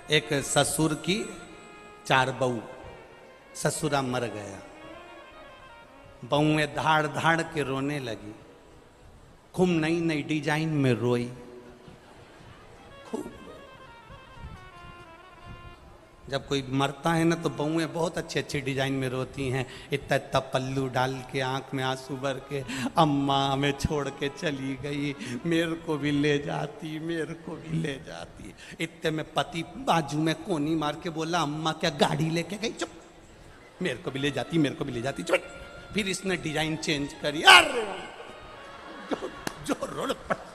एक ससुर की 4 बहू, ससुरा मर गया, बहुएं धाड़ धाड़ के रोने लगी, खूब नई नई डिजाइन में रोई, खूब। जब कोई मरता है ना तो बहुएं बहुत अच्छी अच्छी डिजाइन में रोती हैं, इतना इतना पल्लू डाल के, आंख में आंसू भर के, अम्मा हमें छोड़ के चली गई, मेरे को भी ले जाती, मेरे को भी ले जाती। इतने में पति बाजू में कोनी मार के बोला, अम्मा क्या गाड़ी लेके गई? चुप, मेरे को भी ले जाती, मेरे को भी ले जाती, चुप। फिर इसने डिजाइन चेंज करी, अरे जो रोड पड़ता,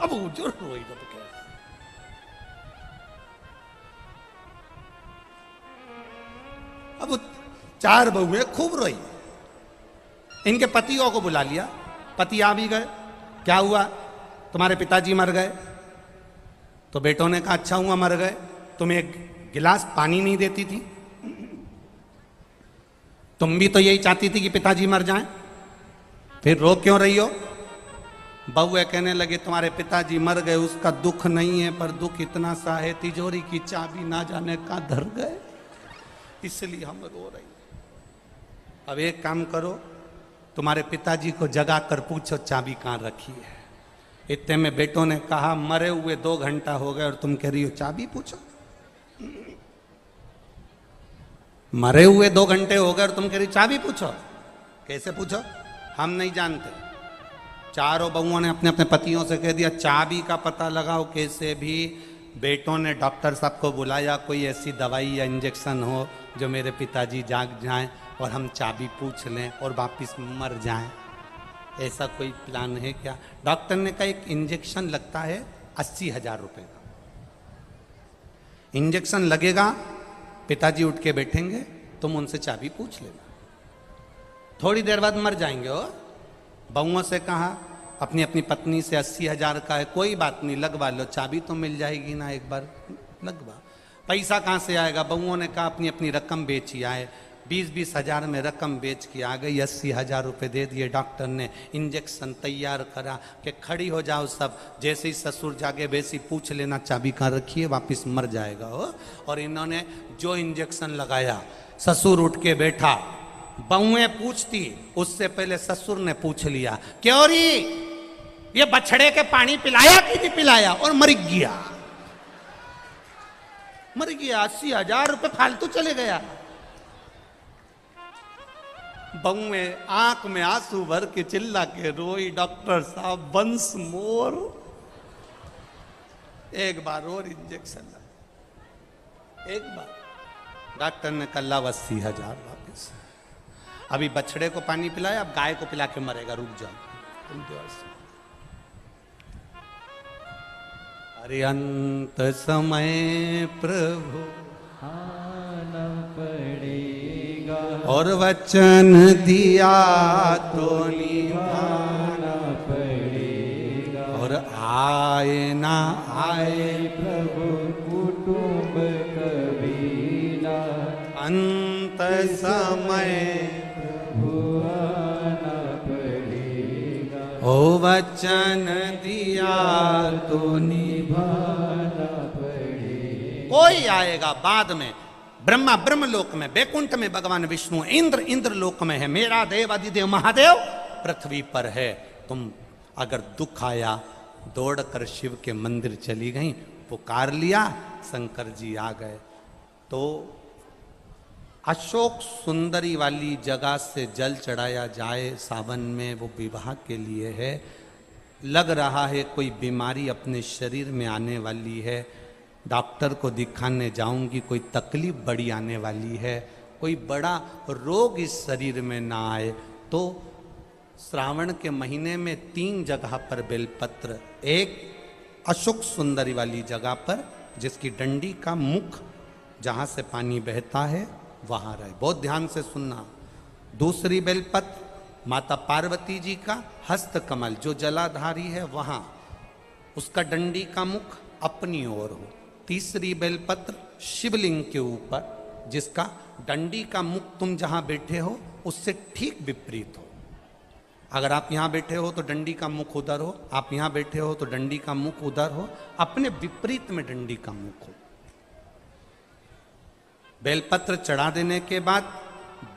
अब वो जो रोई तो क्या। अब 4 बहुएं खूब रोई, इनके पतियों को बुला लिया, पति आ भी गए, क्या हुआ? तुम्हारे पिताजी मर गए। तो बेटों ने कहा अच्छा हुआ मर गए, तुम एक गिलास पानी नहीं देती थी, तुम भी तो यही चाहती थी कि पिताजी मर जाएं, फिर रो क्यों रही हो? बहुएं कहने लगे तुम्हारे पिताजी मर गए उसका दुख नहीं है, पर दुख इतना सा है तिजोरी की चाबी ना जाने कहां धर गए, इसलिए हम रो रही। अब एक काम करो, तुम्हारे पिताजी को जगा कर पूछो चाबी कहां रखी है। इतने में बेटों ने कहा मरे हुए 2 घंटा हो गए और तुम कह रही हो चाबी पूछो? मरे हुए 2 घंटे हो गए और तुम कह रही चाबी पूछो? कैसे पूछो? हम नहीं जानते। चारों बहुओं ने अपने अपने पतियों से कह दिया चाबी का पता लगाओ कैसे भी। बेटों ने डॉक्टर साहब को बुलाया, कोई ऐसी दवाई या इंजेक्शन हो जो मेरे पिताजी जाग जाएं और हम चाबी पूछ लें और वापिस मर जाएं, ऐसा कोई प्लान है क्या? डॉक्टर ने कहा एक इंजेक्शन लगता है 80,000 रुपये का, इंजेक्शन लगेगा, पिताजी उठ के बैठेंगे, तुम उनसे चाबी पूछ लेना, थोड़ी देर बाद मर जाएंगे। हो बहुओं से कहा अपनी अपनी पत्नी से 80,000 का है, कोई बात नहीं लगवा लो, चाबी तो मिल जाएगी ना, एक बार लगवा। पैसा कहाँ से आएगा? बहुओं ने कहा अपनी अपनी रकम बेची आए, 20-20 हजार में रकम बेच के आ गई, 80,000 रुपये दे दिए। डॉक्टर ने इंजेक्शन तैयार करा कि खड़ी हो जाओ सब, जैसे ही ससुर जागे वैसे ही पूछ लेना चाबी कहाँ रखी है, वापिस मर जाएगा। हो और इन्होंने जो इंजेक्शन लगाया, ससुर उठ के बैठा, बहुएं पूछती, उससे पहले ससुर ने पूछ लिया क्यों री ये बछड़े के पानी पिलाया कि नहीं पिलाया, और मर गया, मर गया, 80,000 रुपये फालतू चले गया। बहुएं आंख में आंसू भर के चिल्ला के रोई, डॉक्टर साहब वंस मोर, एक बार और इंजेक्शन लगा, एक बार। डॉक्टर ने कहा 80,000 वापिस। अभी बछड़े को पानी पिलाया, अब गाय को पिला के मरेगा, रुक जाओ तुम तो ऐसे। अरे अंत समय प्रभु आना पड़ेगा और वचन दिया तो निभाना पड़ेगा, और आए ना आए प्रभु कुटुंब कबीला, अंत समय आना पड़ेगा, ओ वचन दिया तो निभाना पड़ेगा। कोई आएगा बाद में, ब्रह्मा ब्रह्मलोक में, बैकुंठ में भगवान विष्णु, इंद्र इंद्रलोक में है, मेरा देव अधिदेव महादेव पृथ्वी पर है। तुम अगर दुख आया दौड़कर शिव के मंदिर चली गई, पुकार लिया, शंकर जी आ गए। तो अशोक सुंदरी वाली जगह से जल चढ़ाया जाए सावन में, वो विवाह के लिए है। लग रहा है कोई बीमारी अपने शरीर में आने वाली है, डॉक्टर को दिखाने जाऊंगी, कोई तकलीफ बड़ी आने वाली है, कोई बड़ा रोग इस शरीर में ना आए। तो श्रावण के महीने में 3 जगह पर बेलपत्र, एक अशोक सुंदरी वाली जगह पर जिसकी डंडी का मुख जहाँ से पानी बहता है वहाँ रहे, बहुत ध्यान से सुनना। दूसरी बेलपत्र माता पार्वती जी का हस्त कमल जो जलाधारी है वहाँ, उसका डंडी का मुख अपनी ओर हो। तीसरी बेलपत्र शिवलिंग के ऊपर जिसका डंडी का मुख तुम जहाँ बैठे हो उससे ठीक विपरीत हो। अगर आप यहां बैठे हो तो डंडी का मुख उधर हो, आप यहां बैठे हो तो डंडी का मुख उधर हो, अपने विपरीत में डंडी का मुख हो। बेलपत्र चढ़ा देने के बाद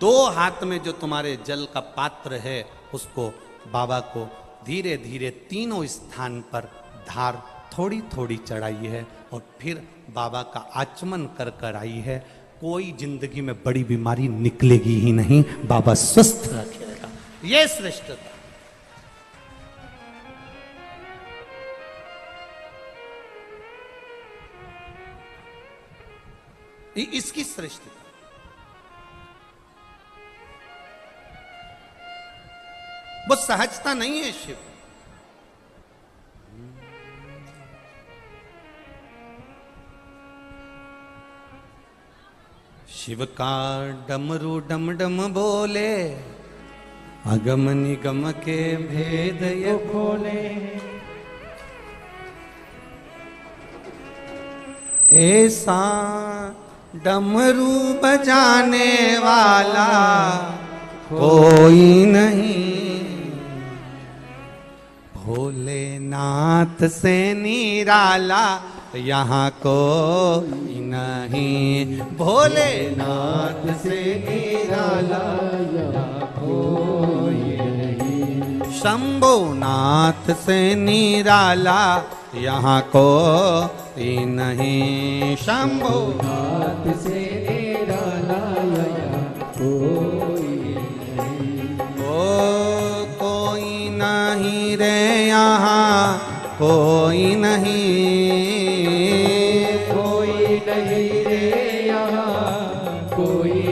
2 हाथ में जो तुम्हारे जल का पात्र है उसको बाबा को धीरे धीरे तीनों स्थान पर धार थोड़ी थोड़ी चढ़ाई है और फिर बाबा का आचमन कर कर आई है। कोई जिंदगी में बड़ी बीमारी निकलेगी ही नहीं, बाबा स्वस्थ रखेगा। यह श्रेष्ठता। इसकी श्रेष्ठता। वो सहजता नहीं है शिव। शिव का डमरू डम डम बोले, अगम निगम के भेद ये खोले। ऐसा डमरू बजाने वाला कोई नहीं, भोलेनाथ से निराला यहाँ कोई नहीं, भोलेनाथ से निराला यहाँ कोई नहीं, शंभुनाथ से निराला यहाँ कोई नहीं, शंभुनाथ से निराला यहाँ कोई नहीं। ओ कोई नहीं रे यहाँ कोई नहीं, कोई नहीं रे यहाँ कोई।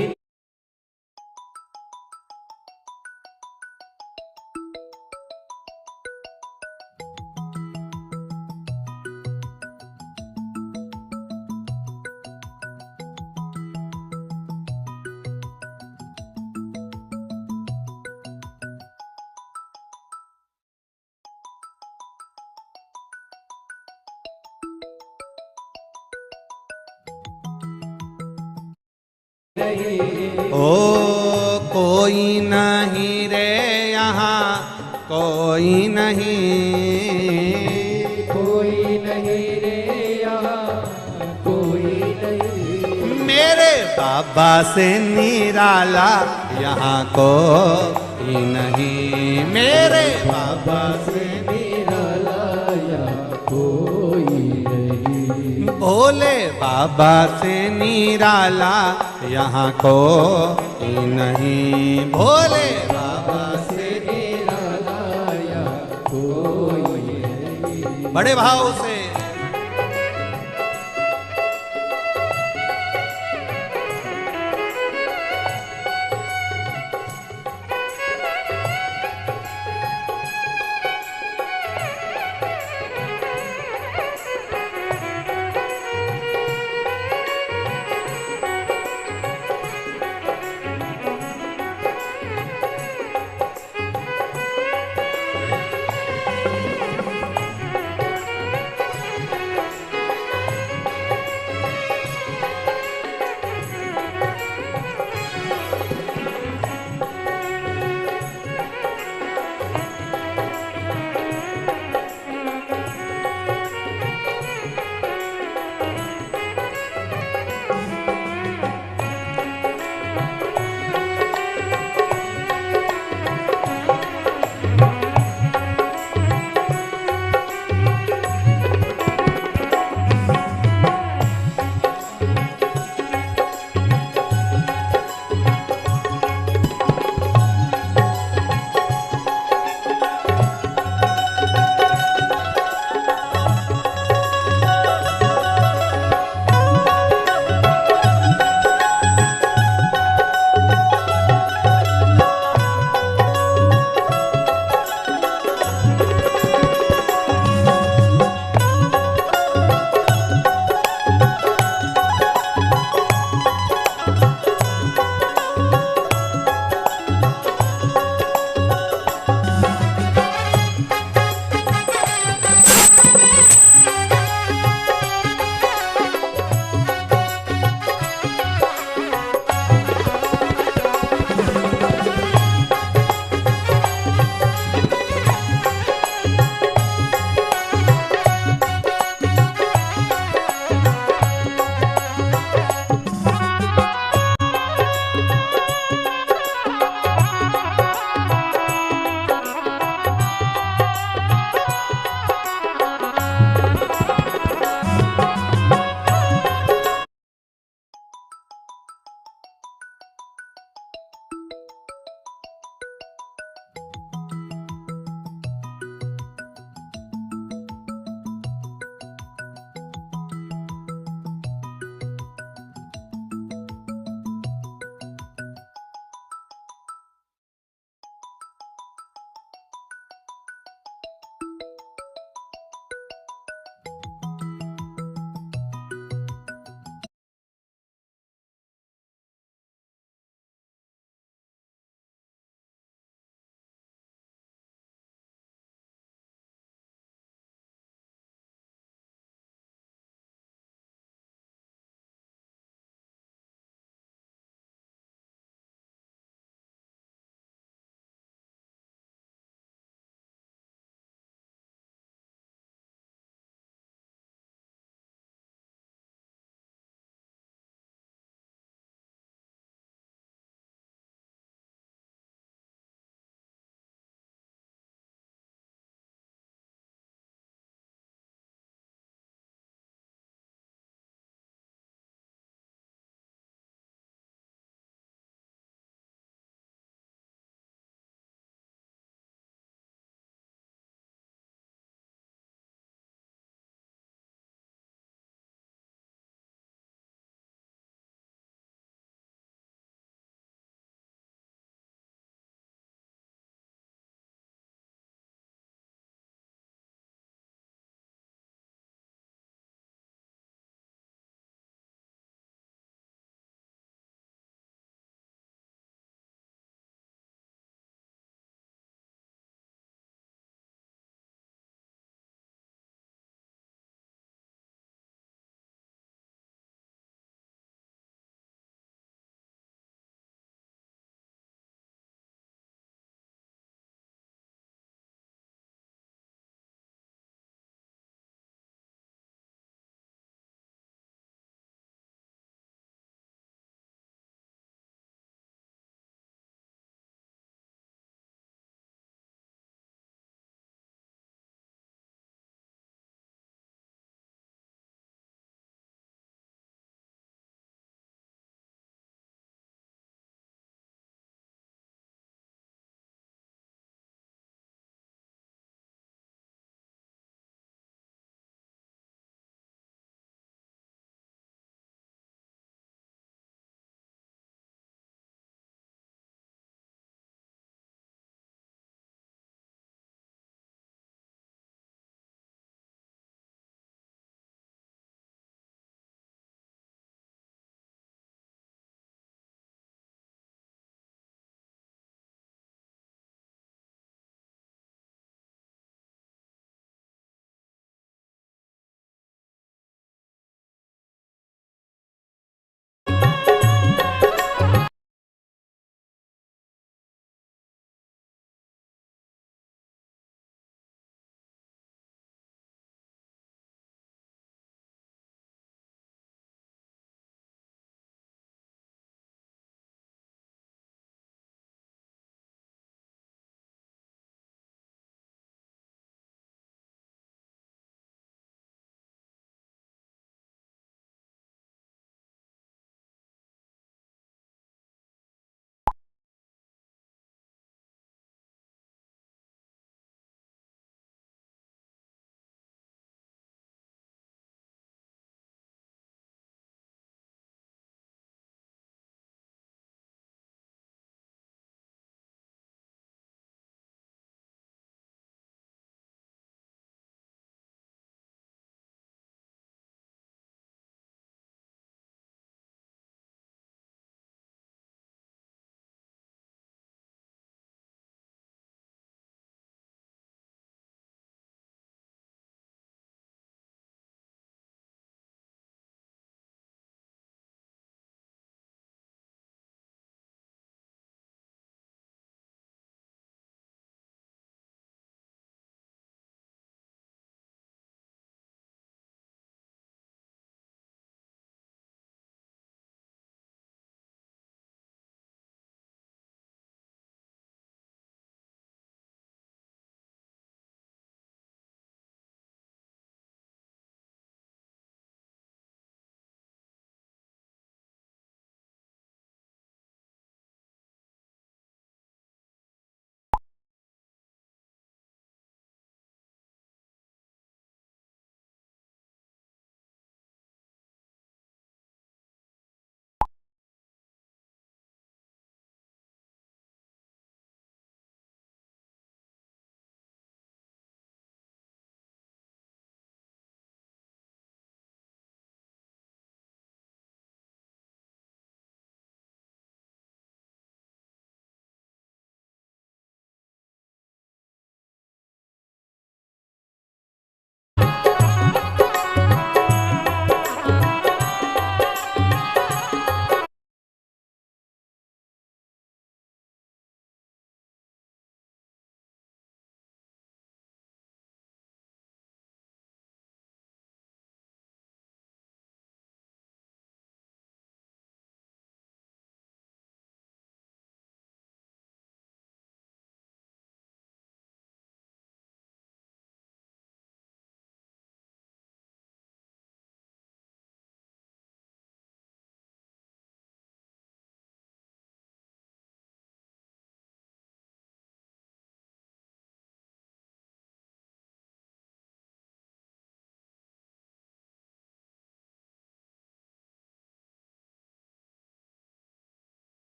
ओ कोई नहीं रे यहाँ कोई नहीं, कोई नहीं रे यहाँ कोई नहीं, मेरे बाबा से निराला यहाँ कोई नहीं, मेरे बाबा से निराला यहाँ कोई नहीं, भोले बाबा से निराला यहाँ कोई नहीं, भोले बाबा से निराला यहाँ कोई नहीं। बड़े भाव से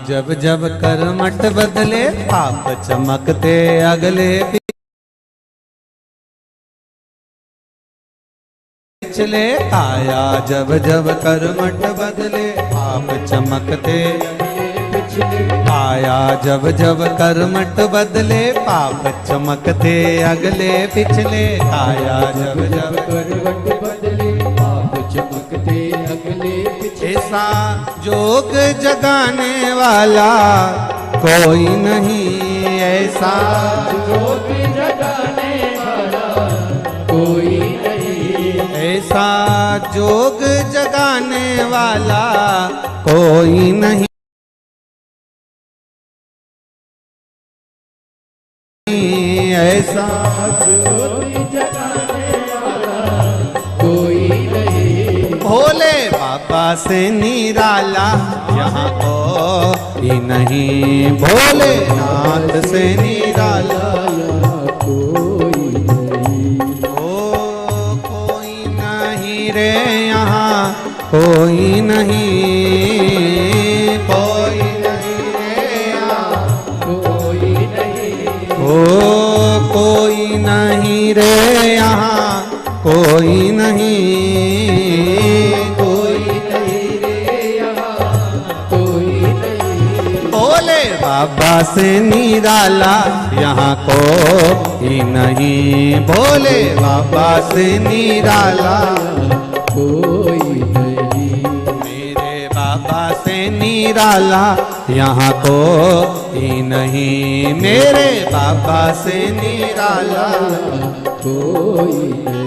जब जब कर्मठ बदले पाप चमकते अगले पिछले आया। जब जब कर्मठ बदले पाप चमकते आया। जब जब कर्मठ बदले पाप चमकते अगले पिछले आया। जब जब करवट बदले पाप चमकते अगले पिछले। ऐसा जोग जगाने वाला कोई नहीं, ऐसा जोग जगाने वाला कोई नहीं, ऐसा जोग जगाने वाला कोई नहीं। ऐसा जोग जगाने वाला कोई नहीं। भोले बाबा से निराला यहाँ कोई नहीं, भोलेनाथ से निराला कोई नहीं। ओ कोई नहीं रे यहाँ कोई नहीं, कोई नहीं रे यहाँ कोई नहीं। ओ कोई नहीं रे यहाँ कोई नहीं, कोई नहीं रे यहाँ कोई नहीं। भोले बाबा से निराला यहाँ कोई नहीं, भोले बाबा से निराला कोई नहीं। मेरे बाबा से निराला यहाँ कोई नहीं, मेरे बाबा से निराला कोई नहीं।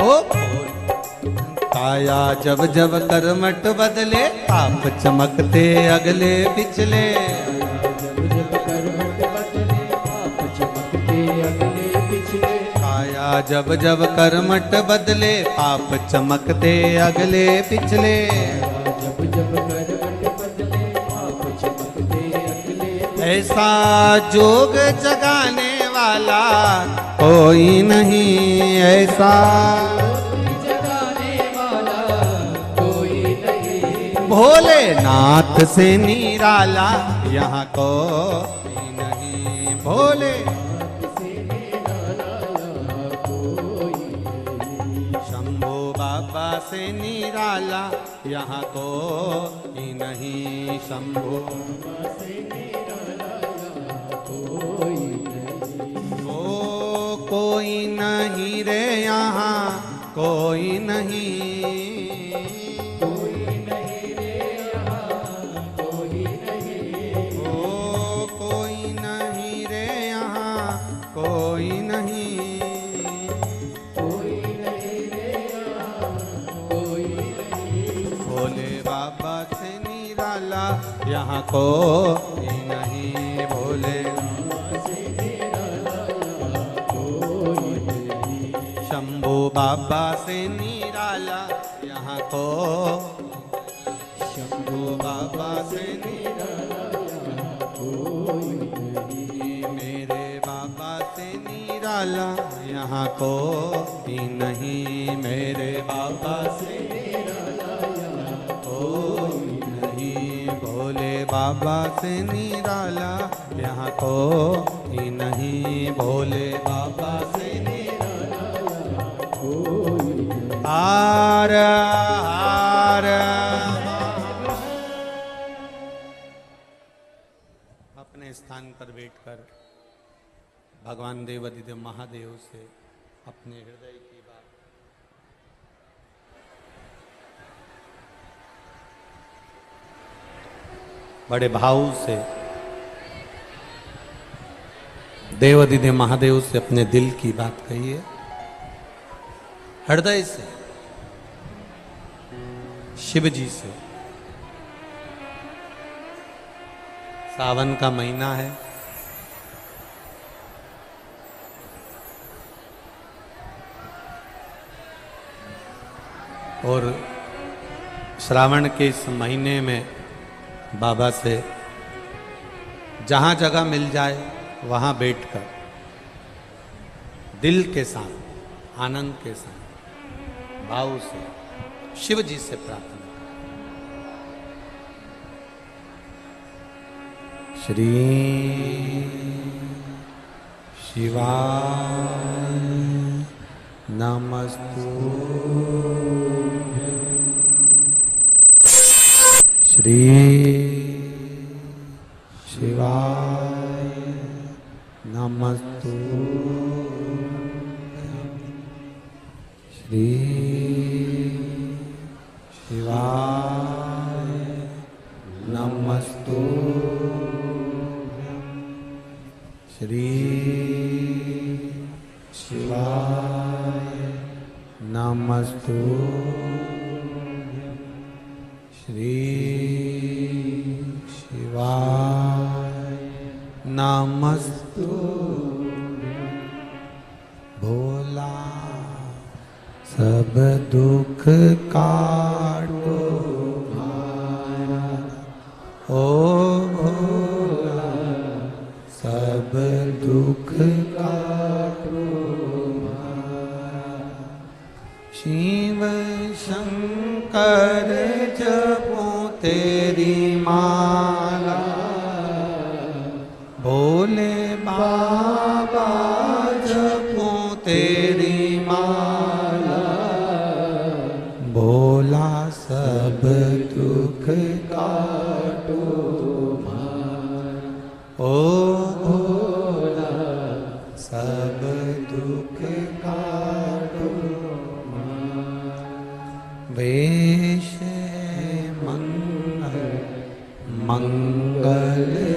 ओ काया जब जब कर्मठ बदले, आप चमकते अगले पिछले। जब जब कर्मठ बदले, आप चमकते अगले पिछले। काया जब जब कर्मठ बदले, आप चमकते अगले पिछले। जब जब कर्मठ बदले, आप चमकते अगले पिछले। ऐसा जोग जगाने वाला कोई नहीं, ऐसा जगाने वाला कोई नहीं। भोलेनाथ से निराला यहाँ कोई नहीं। भोले से निराला यहाँ कोई नहीं। शंभो बाबा से निराला यहाँ कोई नहीं। शंभो से निराला यहाँ कोई नहीं। ओ कोई नहीं रे यहाँ कोई नहीं। कोई नहीं रे यहाँ कोई नहीं। ओ कोई नहीं रे यहाँ कोई नहीं। कोई नहीं रे यहाँ कोई नहीं। भोले बाबा से निराला यहाँ कोई नहीं। भोले से निराला यहाँ कोई नहीं। शंभो बाबा से निराला यहाँ को। शंभो बाबा से निराला यहाँ कोई नहीं। मेरे बाबा से निराला यहाँ कोई नहीं। मेरे बाबा से निराला यहाँ कोई नहीं। भोले बाबा से निराला यहाँ कोई नहीं। भोले बाबा से निराला कोई नहीं। हार हार। अपने स्थान पर बैठकर भगवान देवाधिदेव महादेव से अपने हृदय की बात बड़े भाव से देवाधिदेव महादेव से अपने दिल की बात कहिए, हृदय से, शिव जी से। सावन का महीना है, और श्रावण के इस महीने में बाबा से जहाँ जगह मिल जाए वहाँ बैठकर दिल के साथ, आनंद के साथ, भाव से शिव जी से प्रार्थना। श्री शिवाय नमस्तु। श्री शिवाय नमस्तु। श्री शिवाय नमस्तु। श्री शिवाय नमस्तु। श्री शिवाय नमस्तु। भोला सब दुख काटो भारा, ओ भोला सब दुख काटो भारा। शिव शंकर जपो तेरी माला, भोले बाबा जपो तेरी माला। भोला सब दुख काटो मंगलकारी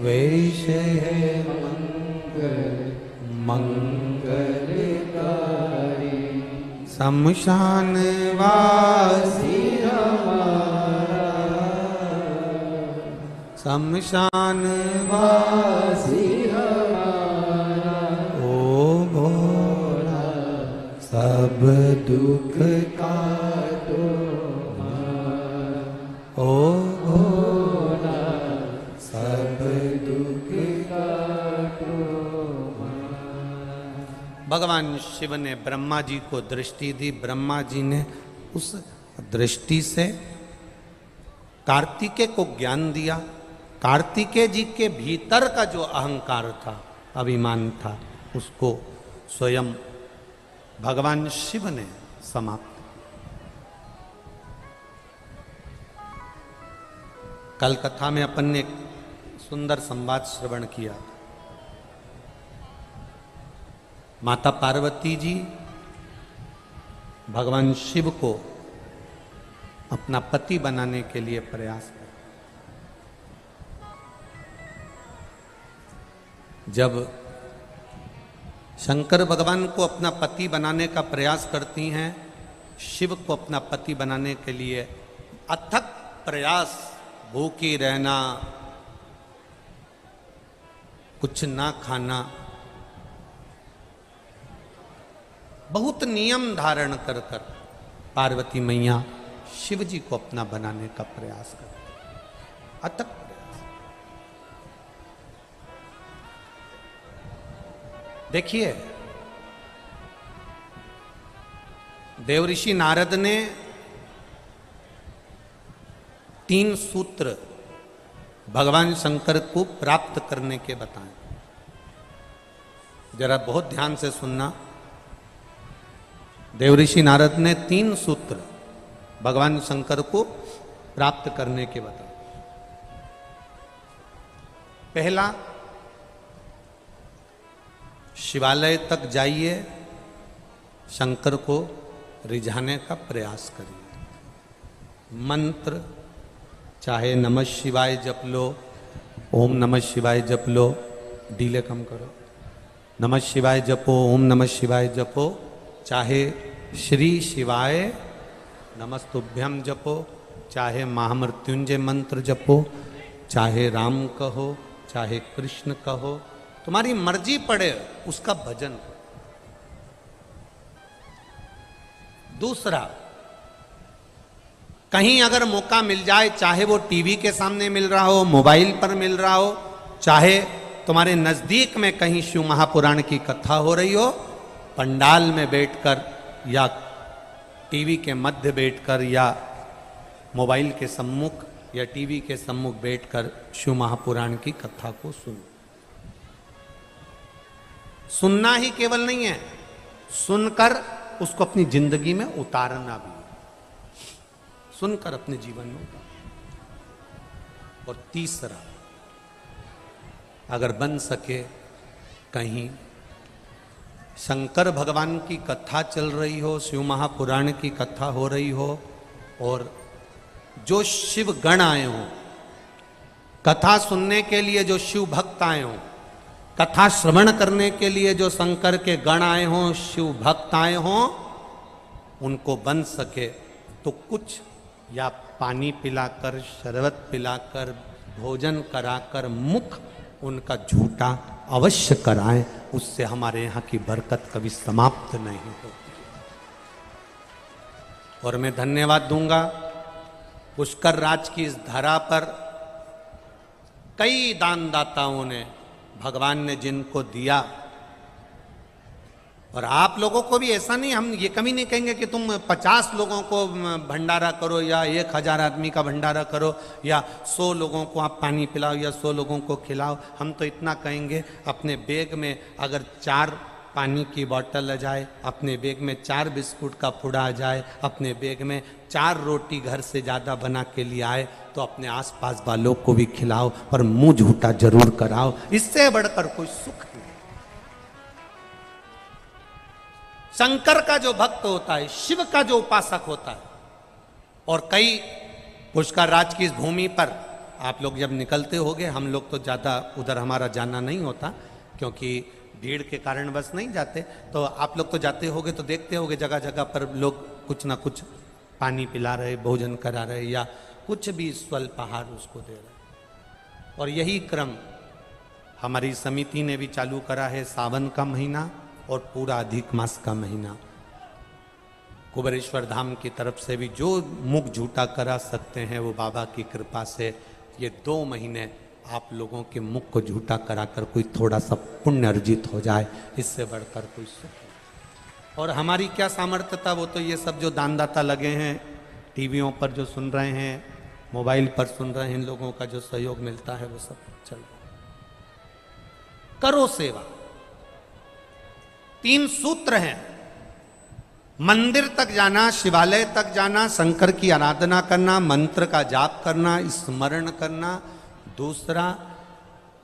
वेश है मंगलकारी शमशान वासी शमशान वासी ओ भोला सब दुख का ओ भोला सब दुख का भगवान शिव ने ब्रह्मा जी को दृष्टि दी। ब्रह्मा जी ने उस दृष्टि से कार्तिकेय को ज्ञान दिया। कार्तिकेय जी के भीतर का जो अहंकार था, अभिमान था, उसको स्वयं भगवान शिव ने समाप्त। कल कथा में अपन ने एक सुंदर संवाद श्रवण किया। माता पार्वती जी भगवान शिव को अपना पति बनाने के लिए प्रयास कर, जब शंकर भगवान को अपना पति बनाने का प्रयास करती हैं, शिव को अपना पति बनाने के लिए अथक प्रयास, भूखी रहना, कुछ ना खाना, बहुत नियम धारण कर कर पार्वती मैया शिव जी को अपना बनाने का प्रयास करते, अथक प्रयास। देखिए, देवऋषि नारद ने 3 सूत्र भगवान शंकर को प्राप्त करने के बताए। जरा बहुत ध्यान से सुनना। देवऋषि नारद ने 3 सूत्र भगवान शंकर को प्राप्त करने के बताए। पहला, शिवालय तक जाइए, शंकर को रिझाने का प्रयास करिए। मंत्र चाहे नमः शिवाय जप लो, ओम नमः शिवाय जप लो, डीले कम करो, नमः शिवाय जपो, ओम नमः शिवाय जपो, चाहे श्री शिवाय नमस्तुभ्यम जपो, चाहे महामृत्युंजय मंत्र जपो, चाहे राम कहो, चाहे कृष्ण कहो, तुम्हारी मर्जी पड़े, उसका भजन करो। दूसरा, कहीं अगर मौका मिल जाए, चाहे वो टीवी के सामने मिल रहा हो, मोबाइल पर मिल रहा हो, चाहे तुम्हारे नजदीक में कहीं शिव महापुराण की कथा हो रही हो, पंडाल में बैठकर या टीवी के मध्य बैठकर या मोबाइल के सम्मुख या टीवी के सम्मुख बैठकर शिव महापुराण की कथा को सुनो। सुनना ही केवल नहीं है, सुनकर उसको अपनी जिंदगी में उतारना भी, सुनकर अपने जीवन में उतारना। और तीसरा, अगर बन सके कहीं शंकर भगवान की कथा चल रही हो, शिव महापुराण की कथा हो रही हो, और जो शिव गण आए हों, कथा सुनने के लिए जो शिव भक्त आए हों, कथा श्रवण करने के लिए जो शंकर के गण आए हों, शिव भक्त आए हों, उनको बन सके तो कुछ या पानी पिलाकर, शरबत पिलाकर, भोजन कराकर मुख उनका झूठा अवश्य कराएं। उससे हमारे यहाँ की बरकत कभी समाप्त नहीं होती। और मैं धन्यवाद दूंगा पुष्कर राज की इस धरा पर कई दानदाताओं ने, भगवान ने जिनको दिया, और आप लोगों को भी ऐसा नहीं, हम ये कभी नहीं कहेंगे कि तुम 50 लोगों को भंडारा करो या 1000 आदमी का भंडारा करो या 100 लोगों को आप पानी पिलाओ या 100 लोगों को खिलाओ। हम तो इतना कहेंगे, अपने बैग में अगर 4 पानी की बोतल आ जाए, अपने बैग में 4 बिस्कुट का पुड़ा आ जाए, अपने बैग में 4 रोटी घर से ज़्यादा बना के लिए आए, तो अपने आसपास वालों को भी खिलाओ, पर मुंह झूठा जरूर कराओ। इससे बढ़कर कोई सुख नहीं। शंकर का जो भक्त होता है, शिव का जो उपासक होता है, और कई पुष्कर राज की इस भूमि पर आप लोग जब निकलते होगे, हम लोग तो ज़्यादा उधर हमारा जाना नहीं होता क्योंकि भीड़ के कारण बस नहीं जाते, तो आप लोग तो जाते होगे तो देखते होगे जगह जगह पर लोग कुछ ना कुछ पानी पिला रहे, भोजन करा रहे या कुछ भी स्वल्प आहार उसको दे रहे। और यही क्रम हमारी समिति ने भी चालू करा है। सावन का महीना और पूरा अधिक मास का महीना, कुबेरेश्वर धाम की तरफ से भी जो मुख झूठा करा सकते हैं वो बाबा की कृपा से ये 2 महीने आप लोगों के मुख को झूठा कराकर कोई थोड़ा सा पुण्य अर्जित हो जाए, इससे बढ़कर कोई सुख नहीं। और हमारी क्या सामर्थ्यता, वो तो ये सब जो दानदाता लगे हैं, टीवियों पर जो सुन रहे हैं, मोबाइल पर सुन रहे हैं, इन लोगों का जो सहयोग मिलता है वो सब चल रहा है। करो सेवा। 3 सूत्र हैं। मंदिर तक जाना, शिवालय तक जाना, शंकर की आराधना करना, मंत्र का जाप करना, स्मरण करना। दूसरा,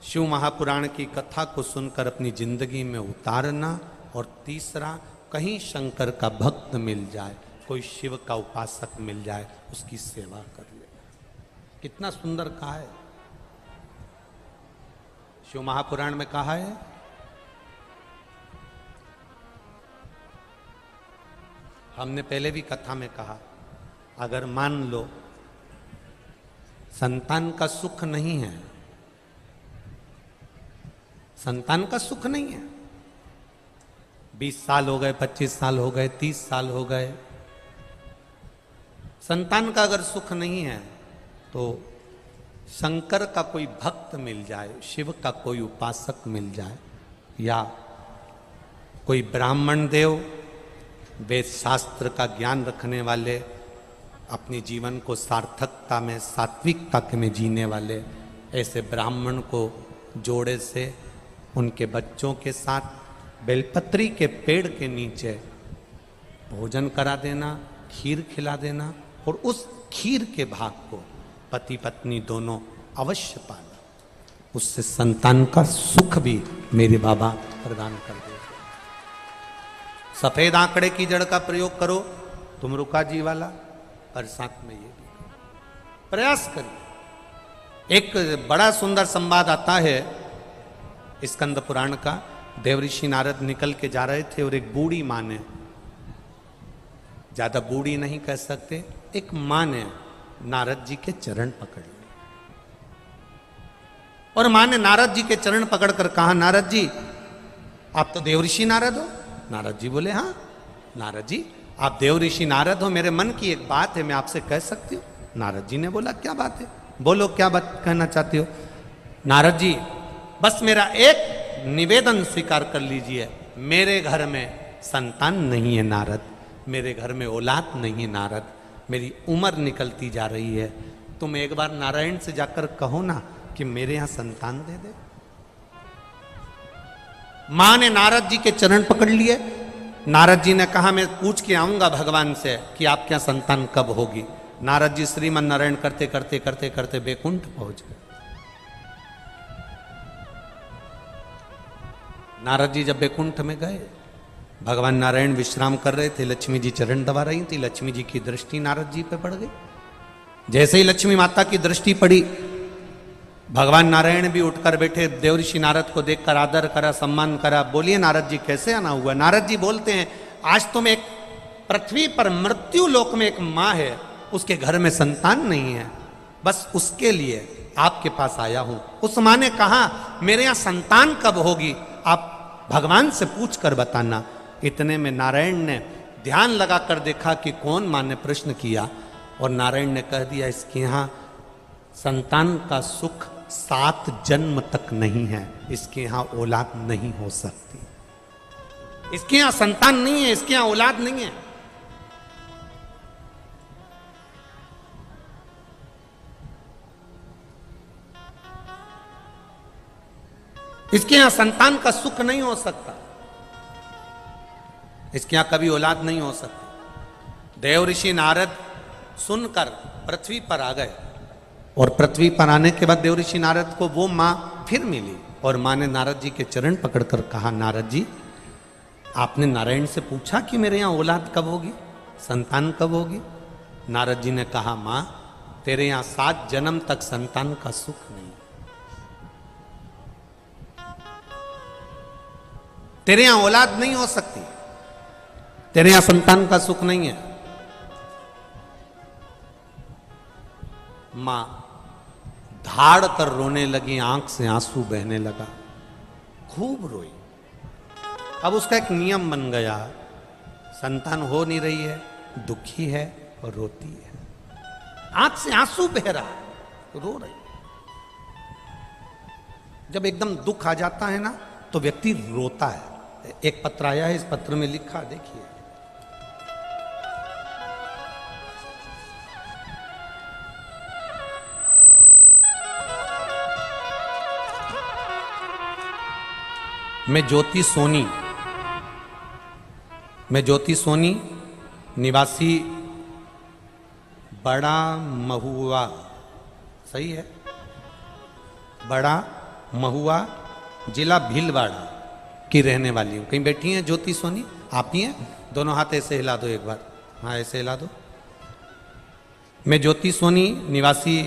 शिव महापुराण की कथा को सुनकर अपनी जिंदगी में उतारना। और तीसरा, कहीं शंकर का भक्त मिल जाए, कोई शिव का उपासक मिल जाए, उसकी सेवा कर ले। कितना सुंदर कहा है। शिव महापुराण में कहा है, हमने पहले भी कथा में कहा, अगर मान लो संतान का सुख नहीं है, संतान का सुख नहीं है, 20 साल हो गए, 25 साल हो गए, 30 साल हो गए, संतान का अगर सुख नहीं है तो शंकर का कोई भक्त मिल जाए, शिव का कोई उपासक मिल जाए, या कोई ब्राह्मण देव, वेद शास्त्र का ज्ञान रखने वाले, अपने जीवन को सार्थकता में, सात्विकता में जीने वाले, ऐसे ब्राह्मण को जोड़े से उनके बच्चों के साथ बेलपत्री के पेड़ के नीचे भोजन करा देना, खीर खिला देना, और उस खीर के भाग को पति पत्नी दोनों अवश्य पाना। उससे संतान का सुख भी मेरे बाबा प्रदान कर देगा। सफेद आंकड़े की जड़ का प्रयोग करो, तुम रुका जी वाला, और साथ में ये भी प्रयास करिए। एक बड़ा सुंदर संवाद आता है स्कंद पुराण का। देवऋषि नारद निकल के जा रहे थे और एक बूढ़ी माँ ने, ज्यादा बूढ़ी नहीं कह सकते, एक माँ ने नारद जी के चरण पकड़ लिए। और माँ ने नारद जी के चरण पकड़कर कहा, नारद जी आप तो देवऋषि नारद हो। नारद जी बोले, हाँ नारद जी आप देवऋषि नारद हो, मेरे मन की एक बात है, मैं आपसे कह सकती हूँ। नारद जी ने बोला, क्या बात है, बोलो क्या बात कहना चाहती हो। नारद जी बस मेरा एक निवेदन स्वीकार कर लीजिए, मेरे घर में संतान नहीं है नारद, मेरे घर में औलाद नहीं है नारद, मेरी उम्र निकलती जा रही है, तुम एक बार नारायण से जाकर कहो ना कि मेरे यहां संतान दे दे। मां ने नारद जी के चरण पकड़ लिए। नारद जी ने कहा, मैं पूछ के आऊंगा भगवान से कि आपके यहां संतान कब होगी। नारद जी श्रीमन नारायण करते करते करते करते बैकुंठ पहुंच गए। नारद जी जब बैकुंठ में गए, भगवान नारायण विश्राम कर रहे थे, लक्ष्मी जी चरण दबा रही थी। लक्ष्मी जी की दृष्टि नारद जी पे पड़ गई। जैसे ही लक्ष्मी माता की दृष्टि पड़ी, भगवान नारायण भी उठकर बैठे, देवऋषि नारद को देखकर आदर करा, सम्मान करा। बोलिए नारद जी कैसे आना हुआ। नारद जी बोलते हैं, आज तुम एक पृथ्वी पर मृत्यु लोक में एक माँ है, उसके घर में संतान नहीं है, बस उसके लिए आपके पास आया हूं। उस माँ ने कहा, मेरे यहां संतान कब होगी, आप भगवान से पूछ कर बताना। इतने में नारायण ने ध्यान लगाकर देखा कि कौन माँ ने प्रश्न किया, और नारायण ने कह दिया, इसके यहां संतान का सुख 7 जन्म तक नहीं है, इसके यहां औलाद नहीं हो सकती, इसके यहां संतान नहीं है, इसके यहां औलाद नहीं है। इसके यहां संतान का सुख नहीं हो सकता, इसके यहां कभी औलाद नहीं हो सकती। देवऋषि नारद सुनकर पृथ्वी पर आ गए, और पृथ्वी पर आने के बाद देवऋषि नारद को वो मां फिर मिली, और मां ने नारद जी के चरण पकड़कर कहा, नारद जी आपने नारायण से पूछा कि मेरे यहां औलाद कब होगी, संतान कब होगी। नारद जी ने कहा, मां तेरे यहां 7 जन्म तक संतान का सुख नहीं, तेरे यहां औलाद नहीं हो सकती, तेरे यहां संतान का सुख नहीं है। मां धाड़ कर रोने लगी, आंख से आंसू बहने लगा, खूब रोई। अब उसका एक नियम बन गया, संतान हो नहीं रही है, दुखी है और रोती है, आंख से आंसू बह रहा है, रो रही। जब एकदम दुख आ जाता है ना तो व्यक्ति रोता है। एक पत्र आया है, इस पत्र में लिखा, देखिए, मैं ज्योति सोनी निवासी बड़ा महुआ, सही है, बड़ा महुआ जिला भीलवाड़ा की रहने वाली हूँ। कहीं बैठी हैं ज्योति सोनी? आप ही हैं? दोनों हाथ ऐसे हिला दो एक बार, हाँ ऐसे हिला दो। मैं ज्योति सोनी निवासी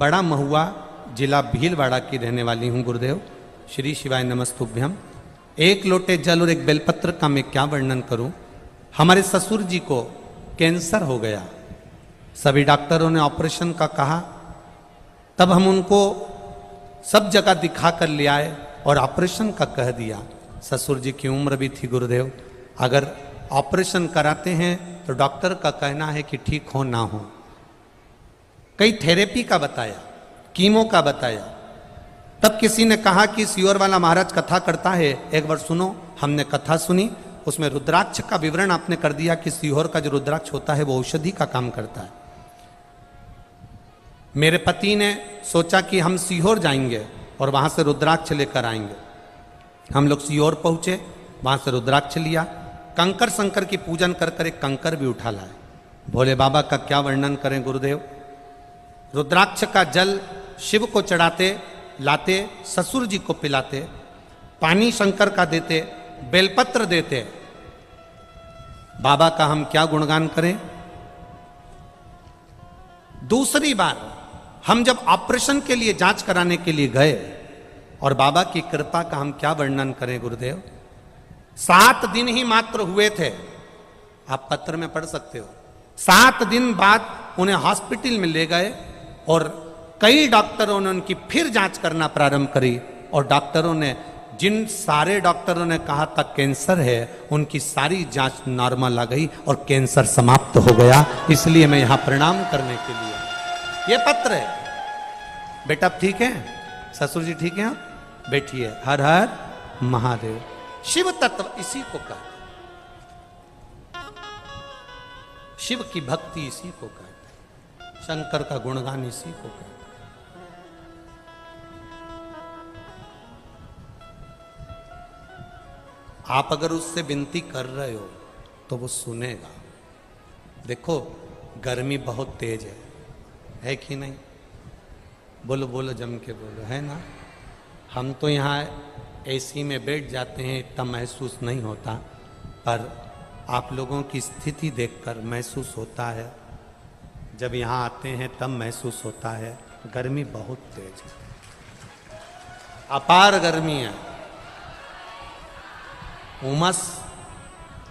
बड़ा महुआ जिला भीलवाड़ा की रहने वाली हूँ गुरुदेव। श्री शिवाय नमस्तुभ्यम। एक लोटे जल और एक बेलपत्र का मैं क्या वर्णन करूं। हमारे ससुर जी को कैंसर हो गया, सभी डॉक्टरों ने ऑपरेशन का कहा, तब हम उनको सब जगह दिखा कर ले आए और ऑपरेशन का कह दिया। ससुर जी की उम्र भी थी गुरुदेव, अगर ऑपरेशन कराते हैं तो डॉक्टर का कहना है कि ठीक हो ना हो। कई थेरेपी का बताया, कीमो का बताया, तब किसी ने कहा कि सीहोर वाला महाराज कथा करता है, एक बार सुनो। हमने कथा सुनी, उसमें रुद्राक्ष का विवरण आपने कर दिया कि सीहोर का जो रुद्राक्ष होता है वो औषधि का काम करता है। मेरे पति ने सोचा कि हम सीहोर जाएंगे और वहां से रुद्राक्ष लेकर आएंगे। हम लोग सीहोर पहुंचे, वहां से रुद्राक्ष लिया, कंकर शंकर की पूजन कर कर एक कंकर भी उठा लाए। भोले बाबा का क्या वर्णन करें गुरुदेव। रुद्राक्ष का जल शिव को चढ़ाते, लाते, ससुर जी को पिलाते, पानी शंकर का देते, बेलपत्र देते। बाबा का हम क्या गुणगान करें। दूसरी बार हम जब ऑपरेशन के लिए जांच कराने के लिए गए और बाबा की कृपा का हम क्या वर्णन करें गुरुदेव। 7 दिन ही मात्र हुए थे, आप पत्र में पढ़ सकते हो। 7 दिन बाद उन्हें हॉस्पिटल में ले गए और कई डॉक्टरों ने उनकी फिर जांच करना प्रारंभ करी और डॉक्टरों ने, जिन सारे डॉक्टरों ने कहा था कैंसर है, उनकी सारी जांच नॉर्मल आ गई और कैंसर समाप्त हो गया। इसलिए मैं यहां प्रणाम करने के लिए, ये पत्र है। बेटा आप ठीक है? ससुर जी ठीक है? बैठिए। हर हर महादेव। शिव तत्व इसी को कहते, शिव की भक्ति इसी को कहते, शंकर का गुणगान इसी को कहते। आप अगर उससे विनती कर रहे हो तो वो सुनेगा। देखो गर्मी बहुत तेज है कि नहीं? बोलो बोलो, जम के बोलो, है ना? हम तो यहाँ एसी में बैठ जाते हैं, इतना महसूस नहीं होता, पर आप लोगों की स्थिति देखकर महसूस होता है। जब यहाँ आते हैं तब महसूस होता है। गर्मी बहुत तेज है, अपार गर्मी है। उमस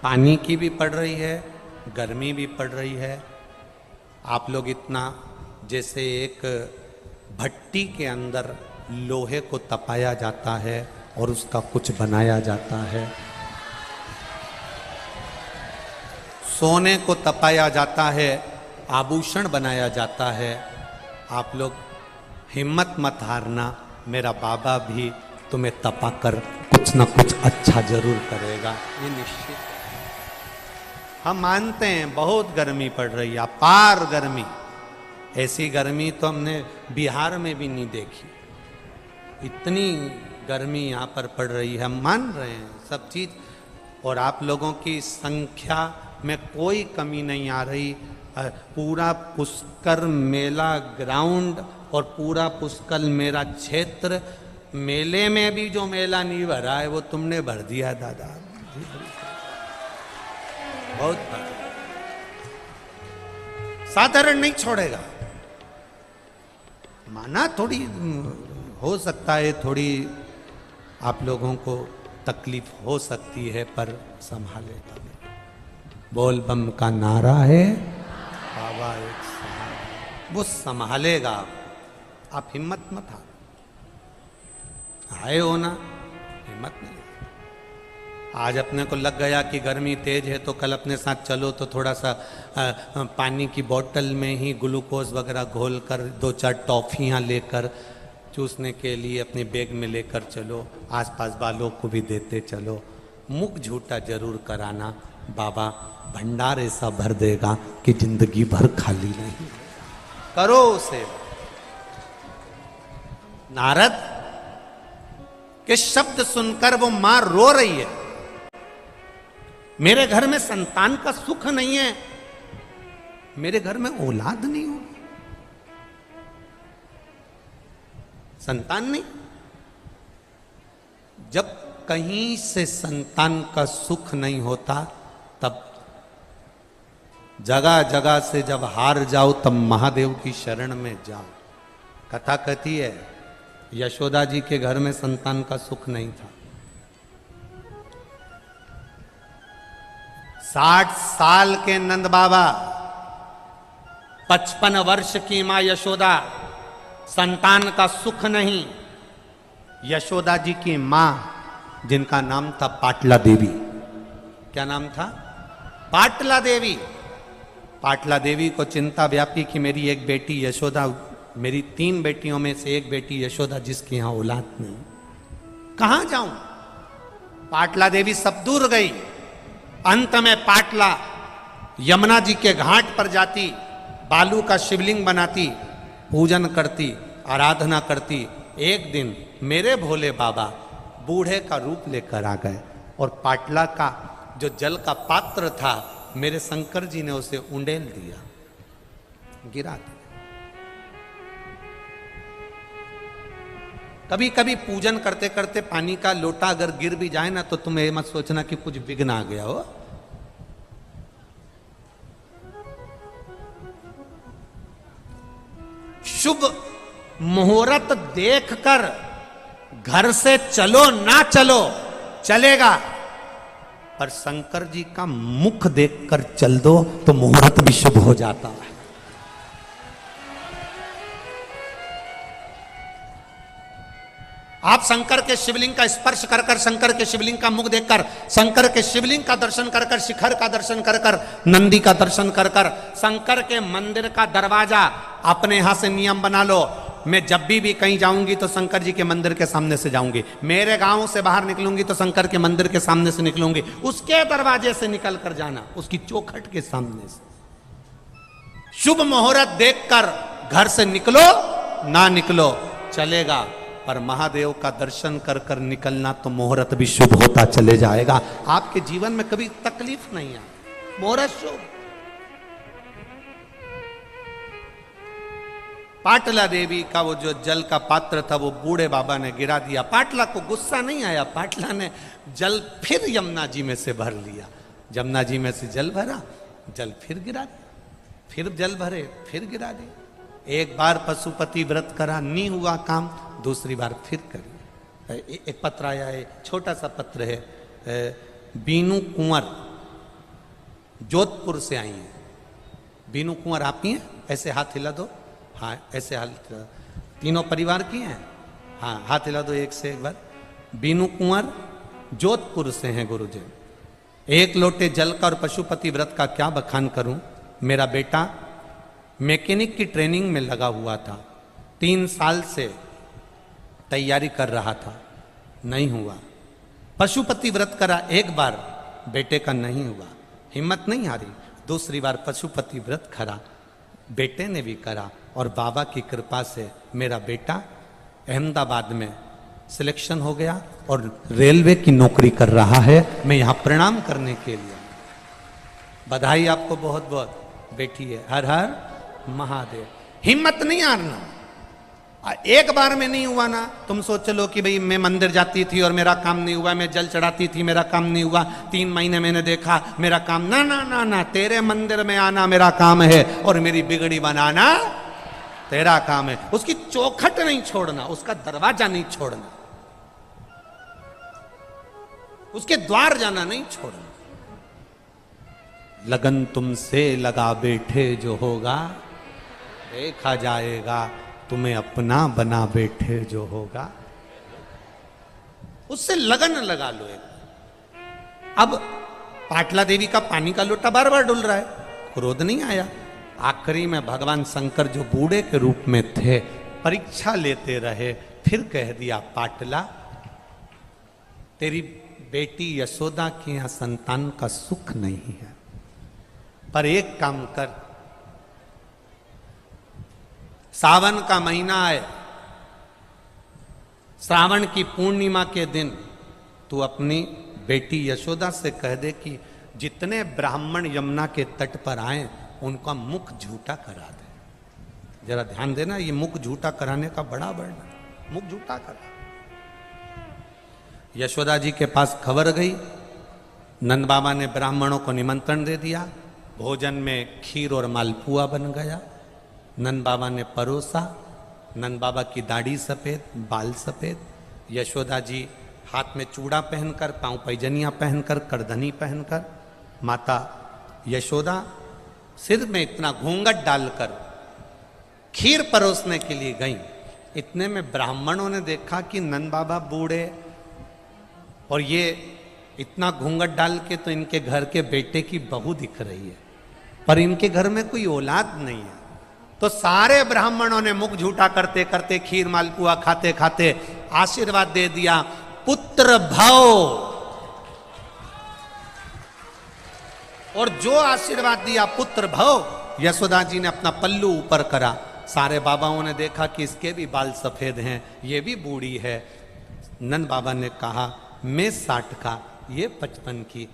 पानी की भी पड़ रही है, गर्मी भी पड़ रही है। आप लोग इतना, जैसे एक भट्टी के अंदर लोहे को तपाया जाता है और उसका कुछ बनाया जाता है, सोने को तपाया जाता है, आभूषण बनाया जाता है। आप लोग हिम्मत मत हारना, मेरा बाबा भी तुम्हें तपा कर कुछ ना कुछ अच्छा जरूर करेगा, ये निश्चित। हम मानते हैं बहुत गर्मी पड़ रही है, अपार गर्मी। ऐसी गर्मी तो हमने बिहार में भी नहीं देखी, इतनी गर्मी यहाँ पर पड़ रही है। हम मान रहे हैं सब चीज, और आप लोगों की संख्या में कोई कमी नहीं आ रही। पूरा पुष्कर मेला ग्राउंड और पूरा पुष्कर मेरा क्षेत्र, मेले में भी जो मेला नहीं भरा है वो तुमने भर दिया दादा, बहुत साधारण नहीं छोड़ेगा। माना थोड़ी हो सकता है, थोड़ी आप लोगों को तकलीफ हो सकती है, पर संभालेगा। बोल बम का नारा है, बाबा एक सहारा, वो संभालेगा। आप हिम्मत मत हारो, आए हो ना, हिम्मत नहीं। आज अपने को लग गया कि गर्मी तेज है तो कल अपने साथ चलो तो थोड़ा सा पानी की बोतल में ही ग्लूकोज वगैरह घोल कर 2-4 टॉफियाँ लेकर चूसने के लिए अपने बैग में लेकर चलो, आसपास वालों को भी देते चलो। मुख झूठा जरूर कराना, बाबा भंडार ऐसा भर देगा कि जिंदगी भर खाली नहीं। करो उसे। नारद के शब्द सुनकर वो मां रो रही है, मेरे घर में संतान का सुख नहीं है, मेरे घर में औलाद नहीं हो, संतान नहीं। जब कहीं से संतान का सुख नहीं होता तब जगह जगह से जब हार जाओ तब महादेव की शरण में जाओ। कथा कहती है यशोदा जी के घर में संतान का सुख नहीं था। 60 साल के नंद बाबा, 55 वर्ष की मां यशोदा, संतान का सुख नहीं। यशोदा जी की मां जिनका नाम था पाटला देवी, क्या नाम था? पाटला देवी। पाटला देवी को चिंता व्यापी कि मेरी एक बेटी यशोदा, मेरी 3 बेटियों में से एक बेटी यशोदा जिसकी यहां औलाद नहीं, कहां जाऊं? पाटला देवी सब दूर गई। अंत में पाटला यमुना जी के घाट पर जाती, बालू का शिवलिंग बनाती, पूजन करती, आराधना करती। एक दिन मेरे भोले बाबा बूढ़े का रूप लेकर आ गए और पाटला का जो जल का पात्र था मेरे शंकर जी ने उसे उंडेल दिया, गिरा दिया। कभी कभी पूजन करते करते पानी का लोटा अगर गिर भी जाए ना तो तुम ये मत सोचना कि कुछ विघ्न आ गया हो। शुभ मुहूर्त देखकर घर से चलो ना चलो चलेगा, पर शंकर जी का मुख देखकर चल दो तो मुहूर्त भी शुभ हो जाता है। आप शंकर के शिवलिंग का स्पर्श कर कर, शंकर के शिवलिंग का मुख देखकर, शंकर के शिवलिंग का दर्शन कर कर, शिखर का दर्शन कर कर, नंदी का दर्शन कर कर, शंकर के मंदिर का दरवाजा अपने यहां से नियम बना लो। मैं जब भी कहीं जाऊंगी तो शंकर जी के मंदिर के सामने से जाऊंगी। मेरे गांव से बाहर निकलूंगी तो शंकर के मंदिर के सामने से निकलूंगी। उसके दरवाजे से निकल कर जाना, उसकी चौखट के सामने से। शुभ मुहूर्त देखकर घर से निकलो ना निकलो चलेगा, पर महादेव का दर्शन कर कर निकलना तो मुहूर्त भी शुभ होता चले जाएगा। आपके जीवन में कभी तकलीफ नहीं है, मुहूर्त शुभ। पाटला देवी का वो जो जल का पात्र था वो बूढ़े बाबा ने गिरा दिया। पाटला को गुस्सा नहीं आया, पाटला ने जल फिर यमुना जी में से भर लिया। यमुना जी में से जल भरा, जल फिर गिरा दिया, फिर जल भरे, फिर गिरा दिया। एक बार पशुपति व्रत करा, नहीं हुआ काम, दूसरी बार फिर करी। एक पत्र आया है, छोटा सा पत्र है, बीनू कुंवर जोधपुर से आई है। बीनू कुंवर आप ही हैं? ऐसे हाथ हिला दो। हाँ, ऐसे हाथ, तीनों परिवार की हैं? हाँ, हाथ हिला दो एक से एक बार। बीनू कुंवर जोधपुर से हैं गुरुजी। एक लोटे जल का और पशुपति व्रत का क्या बखान करूं। मेरा बेटा मैकेनिक की ट्रेनिंग में लगा हुआ था, 3 साल से तैयारी कर रहा था, नहीं हुआ। पशुपति व्रत करा एक बार, बेटे का नहीं हुआ, हिम्मत नहीं हारी। दूसरी बार पशुपति व्रत करा, बेटे ने भी करा, और बाबा की कृपा से मेरा बेटा अहमदाबाद में सिलेक्शन हो गया और रेलवे की नौकरी कर रहा है। मैं यहाँ प्रणाम करने के लिए, बधाई आपको बहुत बहुत। बेटी है, हर हर महादेव। हिम्मत नहीं हारना। एक बार में नहीं हुआ ना, तुम सोच लो कि भाई मैं मंदिर जाती थी और मेरा काम नहीं हुआ, मैं जल चढ़ाती थी मेरा काम नहीं हुआ, 3 महीने मैंने देखा मेरा काम, ना ना ना ना, तेरे मंदिर में आना मेरा काम है और मेरी बिगड़ी बनाना तेरा काम है। उसकी चौखट नहीं छोड़ना, उसका दरवाजा नहीं छोड़ना, उसके द्वार जाना नहीं छोड़ना। लगन तुमसे लगा बैठे जो होगा, देखा जाएगा तुम्हें अपना बना बैठे जो होगा। उससे लगन लगा लो एक। अब पाटला देवी का पानी का लोटा बार बार डुल रहा है, क्रोध नहीं आया। आखिरी में भगवान शंकर जो बूढ़े के रूप में थे, परीक्षा लेते रहे, फिर कह दिया पाटला तेरी बेटी यशोदा के यहां संतान का सुख नहीं है, पर एक काम कर, सावन का महीना है, श्रावण की पूर्णिमा के दिन तू अपनी बेटी यशोदा से कह दे कि जितने ब्राह्मण यमुना के तट पर आए उनका मुख झूठा करा दे। जरा ध्यान देना, ये मुख झूठा कराने का बड़ा वर्णन, मुख झूठा करा। यशोदा जी के पास खबर गई, नंद बाबा ने ब्राह्मणों को निमंत्रण दे दिया, भोजन में खीर और मालपुआ बन गया। नंद बाबा ने परोसा, नंद बाबा की दाढ़ी सफेद, बाल सफेद, यशोदा जी हाथ में चूड़ा पहनकर, पांव पैजनियां पहनकर, करधनी पहनकर, माता यशोदा सिर में इतना घूंघट डालकर खीर परोसने के लिए गई। इतने में ब्राह्मणों ने देखा कि नंद बाबा बूढ़े और ये इतना घूंघट डाल के तो इनके घर के बेटे की बहू दिख रही है, पर इनके घर में कोई औलाद नहीं है। तो सारे ब्राह्मणों ने मुख झूठा करते करते, खीर मालपुआ खाते खाते आशीर्वाद दे दिया, पुत्र भव। और जो आशीर्वाद दिया पुत्र भव, यशोदा जी ने अपना पल्लू ऊपर करा। सारे बाबाओं ने देखा कि इसके भी बाल सफेद हैं, ये भी बूढ़ी है। नंद बाबा ने कहा मैं 60 का, ये 55 की,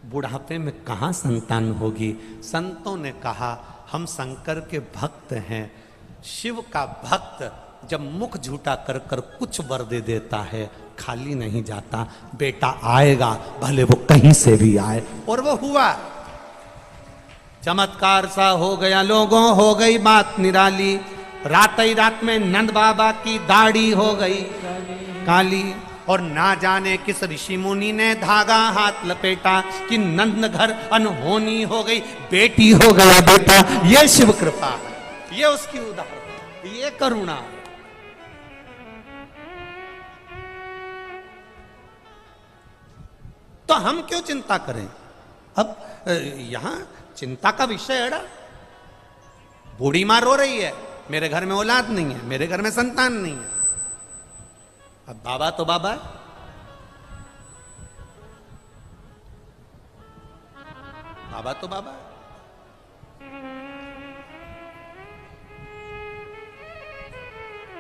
बुढ़ापे में कहाँ संतान होगी। संतों ने कहा हम शंकर के भक्त हैं, शिव का भक्त जब मुख झूठा कर कर कुछ वर दे देता है खाली नहीं जाता, बेटा आएगा भले वो कहीं से भी आए। और वो हुआ, चमत्कार सा हो गया लोगों, हो गई बात निराली। रात ही रात में नंद बाबा की दाढ़ी हो गई काली, और ना जाने किस ऋषि मुनि ने धागा हाथ लपेटा कि नंद घर अनहोनी हो गई, बेटी हो गया बेटा। ये शिव कृपा है, ये उसकी उदाहरण, ये करुणा है। तो हम क्यों चिंता करें? अब यहां चिंता का विषय है ना, बूढ़ी माँ रो रही है मेरे घर में औलाद नहीं है, मेरे घर में संतान नहीं है। अब बाबा तो बाबा है, बाबा तो बाबा है।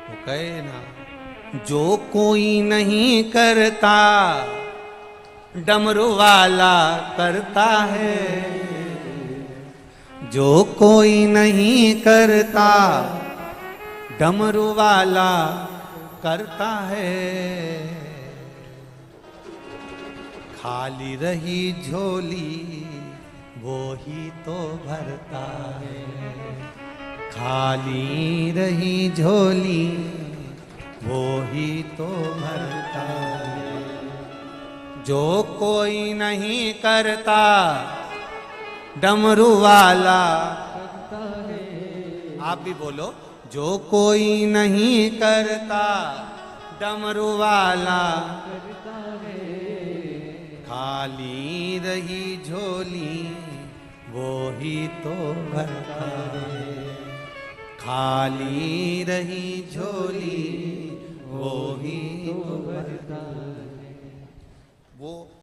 वो कहे ना, जो कोई नहीं करता डमरू वाला करता है, जो कोई नहीं करता डमरू वाला करता है। खाली रही झोली वो ही तो भरता है, खाली रही झोली वो ही तो भरता है। जो कोई नहीं करता डमरू वाला करता है। आप भी बोलो, जो कोई नहीं करता डमरू वाला करता है, खाली रही झोली वो ही तो भरता है, खाली रही झोली वो ही तो भरता है। वो